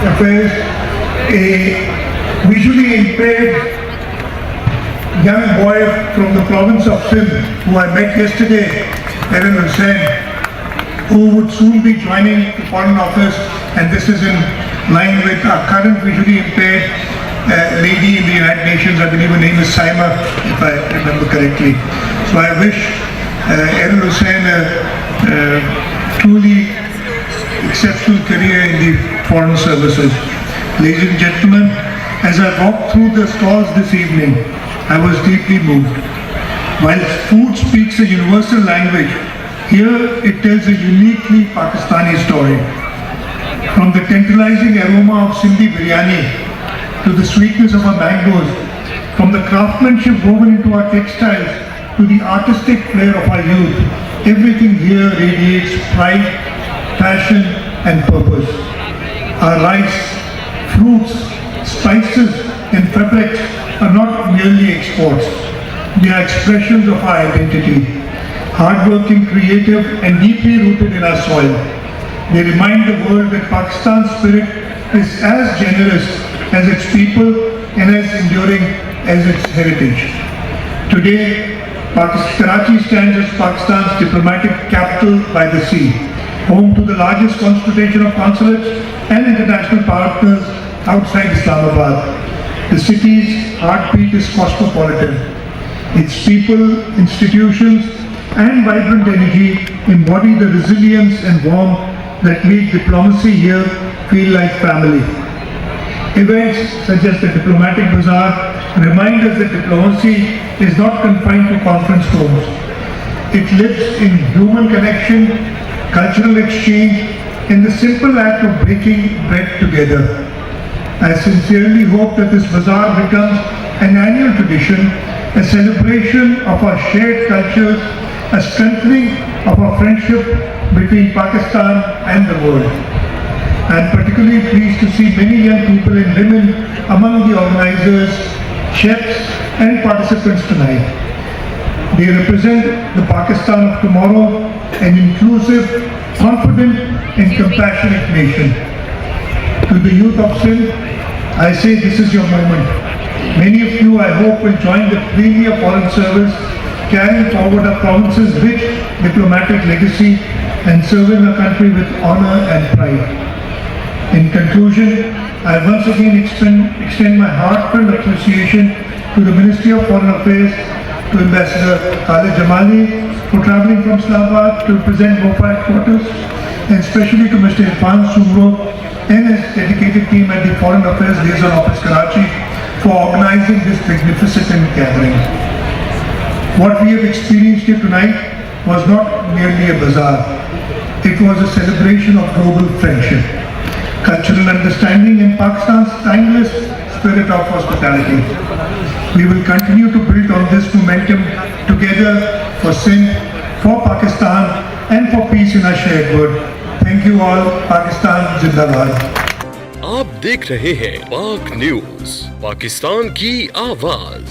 Affairs, a visually impaired young boy from the province of Sindh, who I met yesterday, Aaron Hussain, who would soon be joining the Foreign Office, and this is in line with our current visually impaired lady in the United Nations. I believe her name is Saima, if I remember correctly. So I wish Aaron Hussain a truly exceptional career in the foreign services. Ladies and gentlemen, as I walked through the stalls this evening, I was deeply moved. While food speaks a universal language, here it tells a uniquely Pakistani story. From the tantalizing aroma of Sindhi biryani to the sweetness of our mangoes, from the craftsmanship woven into our textiles to the artistic flair of our youth, everything here radiates pride, passion and purpose. Our rice, fruits, spices and fabrics are not merely exports. They are expressions of our identity, hardworking, creative and deeply rooted in our soil. They remind the world that Pakistan's spirit is as generous as its people and as enduring as its heritage. Today, Karachi stands as Pakistan's diplomatic capital by the sea, home to the largest concentration of consulates and international partners outside Islamabad. The city's heartbeat is cosmopolitan. Its people, institutions and vibrant energy embody the resilience and warmth that make diplomacy here feel like family. Events such as the Diplomatic Bazaar remind us that diplomacy is not confined to conference rooms. It lives in human connection, cultural exchange, and the simple act of breaking bread together. I sincerely hope that this bazaar becomes an annual tradition, a celebration of our shared cultures, a strengthening of our friendship between Pakistan and the world. I am particularly pleased to see many young people and women among the organizers, chefs and participants tonight. They represent the Pakistan of tomorrow, an inclusive, confident and compassionate nation. To the youth of Sindh, I say this is your moment. Many of you, I hope, will join the premier foreign service, carrying forward our province's rich diplomatic legacy and serving our country with honor and pride. In conclusion, I once again extend my heartfelt appreciation to the Ministry of Foreign Affairs, to Ambassador Khalid Jamali for travelling from Islamabad to represent MOFA headquarters, and especially to Mr. Irfan Sumro and his dedicated team at the Foreign Affairs Liaison Office Karachi for organizing this magnificent gathering. What we have experienced here tonight was not merely a bazaar. It was a celebration of global friendship, cultural understanding and Pakistan's timeless spirit of hospitality. We will continue to build on this momentum together for Sindh, for Pakistan and for peace in our shared world. Thank you all. Pakistan Zindabad. आप देख रहे हैं पाक news, Pakistan की आवाज।